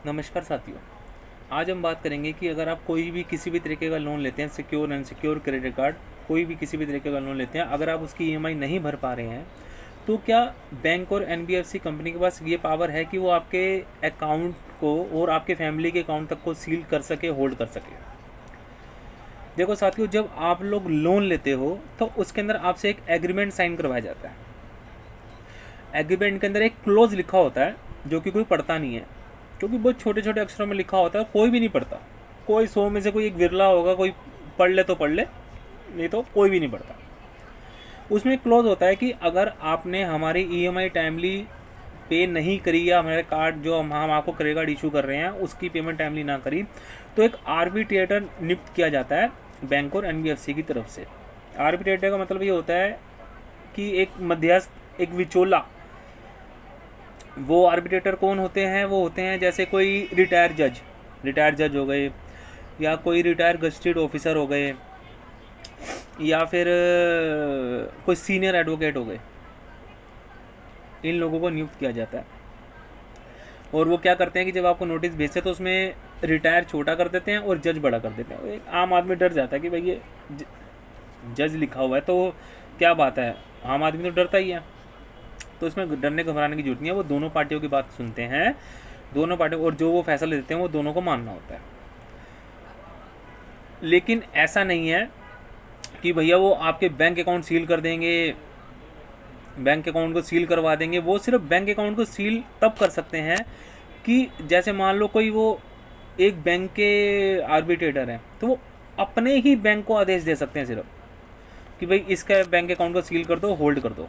नमस्कार साथियों। आज हम बात करेंगे कि अगर आप कोई भी किसी भी तरीके का लोन लेते हैं, सिक्योर अनसिक्योर क्रेडिट कार्ड, कोई भी किसी भी तरीके का लोन लेते हैं, अगर आप उसकी ईएमआई नहीं भर पा रहे हैं तो क्या बैंक और एनबीएफसी कंपनी के पास ये पावर है कि वो आपके अकाउंट को और आपके फैमिली के अकाउंट तक को सील कर सके, होल्ड कर सके। देखो साथियों, जब आप लोग लोन लेते हो तो उसके अंदर आपसे एक एग्रीमेंट साइन करवाया जाता है। एग्रीमेंट के अंदर एक क्लोज लिखा होता है जो कि कोई पढ़ता नहीं है, क्योंकि बहुत छोटे छोटे अक्षरों में लिखा होता है, कोई भी नहीं पढ़ता। कोई 100 में से कोई एक विरला होगा, कोई पढ़ ले तो पढ़ ले, नहीं तो कोई भी नहीं पढ़ता। उसमें क्लोज होता है कि अगर आपने हमारी ईएमआई टाइमली पे नहीं करी या हमारे कार्ड जो हम आपको क्रेडिट कार्ड इशू कर रहे हैं उसकी पेमेंट टाइमली ना करी तो एक आर्बिट्रेटर नियुक्त किया जाता है बैंक और एनबीएफसी की तरफ से। आर्बिट्रेटर का मतलब ये होता है कि एक मध्यस्थ, एक विचोला। वो आर्बिट्रेटर कौन होते हैं? वो होते हैं जैसे कोई रिटायर जज हो गए, या कोई रिटायर गजटेड ऑफिसर हो गए, या फिर कोई सीनियर एडवोकेट हो गए। इन लोगों को नियुक्त किया जाता है। और वो क्या करते हैं कि जब आपको नोटिस भेजते हैं तो उसमें रिटायर छोटा कर देते हैं और जज बड़ा कर देते हैं। एक आम आदमी डर जाता है कि भाई ये जज लिखा हुआ है तो क्या बात है, आम आदमी तो डरता ही है। तो इसमें डरने घबराने की जरूरत नहीं है। वो दोनों पार्टियों की बात सुनते हैं, दोनों पार्टियों, और जो वो फैसला देते हैं वो दोनों को मानना होता है। लेकिन ऐसा नहीं है कि भैया वो आपके बैंक अकाउंट सील कर देंगे, बैंक अकाउंट को सील करवा देंगे। वो सिर्फ बैंक अकाउंट को सील तब कर सकते हैं कि जैसे मान लो कोई वो एक बैंक के आर्बिट्रेटर हैं तो वो अपने ही बैंक को आदेश दे सकते हैं सिर्फ कि भाई इसका बैंक अकाउंट को सील कर दो, होल्ड कर दो।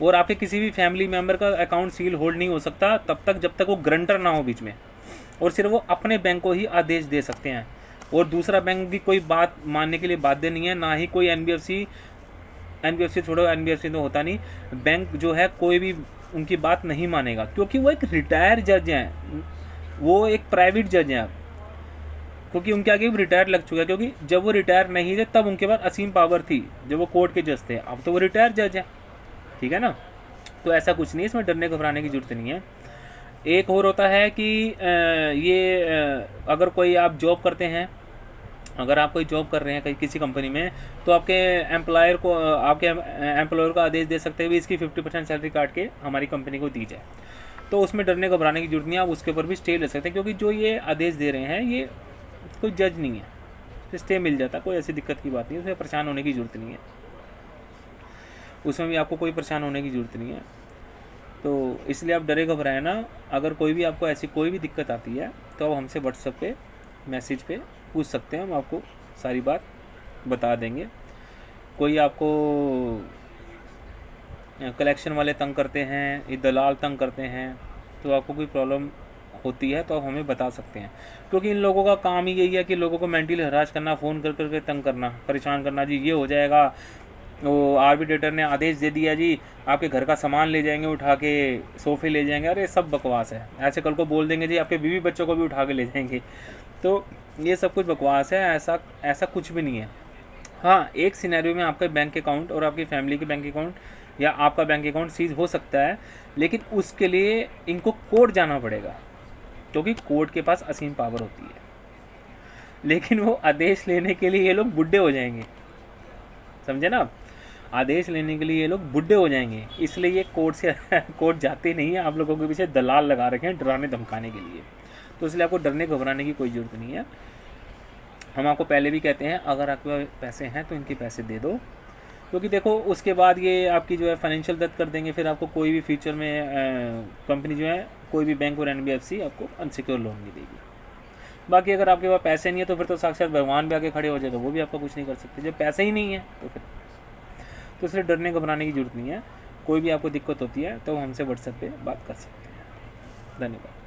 और आपके किसी भी फैमिली मेम्बर का अकाउंट सील होल्ड नहीं हो सकता तब तक जब तक वो ग्रंटर ना हो बीच में, और सिर्फ वो अपने बैंक को ही आदेश दे सकते हैं। और दूसरा बैंक भी कोई बात मानने के लिए बाध्य नहीं है, ना ही कोई एनबीएफसी छोड़ो, एनबीएफसी तो होता नहीं, बैंक जो है कोई भी उनकी बात नहीं मानेगा, क्योंकि वो एक रिटायर जज हैं, वो एक प्राइवेट जज हैं। क्योंकि उनके आगे भी रिटायर लग चुका है, क्योंकि जब वो रिटायर नहीं थे तब उनके पास असीम पावर थी जब वो कोर्ट के जज थे। अब तो वो रिटायर जज हैं, ठीक है ना। तो ऐसा कुछ नहीं है, इसमें डरने घबराने की जरूरत नहीं है। एक और होता है कि अगर कोई आप जॉब करते हैं, अगर आप कोई जॉब कर रहे हैं कहीं किसी कंपनी में, तो आपके एम्प्लॉयर को आदेश दे सकते हैं भी इसकी 50% सैलरी काट के हमारी कंपनी को दी जाए। तो उसमें डरने घबराने की जरूरत नहीं है, आप उसके ऊपर भी स्टे ले सकते हैं, क्योंकि जो ये आदेश दे रहे हैं ये कोई जज नहीं है, स्टे मिल जाता है, कोई ऐसी दिक्कत की बात नहीं है, उसमें परेशान होने की जरूरत नहीं है। उसमें भी आपको कोई परेशान होने की ज़रूरत नहीं है। तो इसलिए आप डरे घबराए ना। अगर कोई भी आपको ऐसी कोई भी दिक्कत आती है तो आप हमसे व्हाट्सएप पे मैसेज पे पूछ सकते हैं, हम आपको सारी बात बता देंगे। कोई आपको कलेक्शन वाले तंग करते हैं, ये दलाल तंग करते हैं, तो आपको कोई प्रॉब्लम होती है तो आप हमें बता सकते हैं, क्योंकि इन लोगों का काम ही यही है कि लोगों को मेंटली हरास करना, फ़ोन कर करके तंग करना, परेशान करना। जी ये हो जाएगा, वो आर्बिट्रेटर ने आदेश दे दिया जी, आपके घर का सामान ले जाएंगे उठा के, सोफ़े ले जाएंगे। अरे सब बकवास है। ऐसे कल को बोल देंगे जी आपके बीवी बच्चों को भी उठा के ले जाएंगे, तो ये सब कुछ बकवास है। ऐसा कुछ भी नहीं है। हाँ, एक सिनेरियो में आपका बैंक अकाउंट और आपकी फैमिली के बैंक अकाउंट या आपका बैंक अकाउंट सीज हो सकता है, लेकिन उसके लिए इनको कोर्ट जाना पड़ेगा, क्योंकि कोर्ट के पास असीम पावर होती है। लेकिन वो आदेश लेने के लिए ये लोग बुढ़े हो जाएंगे, समझे ना। आदेश लेने के लिए ये लोग बुढ़े हो जाएंगे, इसलिए ये कोर्ट जाते नहीं है। आप लोगों के पीछे दलाल लगा रखे हैं डराने धमकाने के लिए, तो इसलिए आपको डरने घबराने की कोई ज़रूरत नहीं है। हम आपको पहले भी कहते हैं, अगर आपके पास पैसे हैं तो इनके पैसे दे दो, क्योंकि देखो उसके बाद ये आपकी जो है फाइनेंशियल दत्त कर देंगे। फिर आपको कोई भी फ्यूचर में कंपनी जो है, कोई भी बैंक और एनबीएफसी आपको अनसिक्योर लोन नहीं देगी। बाकी अगर आपके पास पैसे नहीं है तो फिर तो साक्षात भगवान भी आके खड़े हो जाए तो वो भी आपका कुछ नहीं कर सकते। जब पैसे ही नहीं है तो इसलिए डरने घबराने की जरूरत नहीं है। कोई भी आपको दिक्कत होती है तो हमसे व्हाट्सएप पे बात कर सकते हैं। धन्यवाद।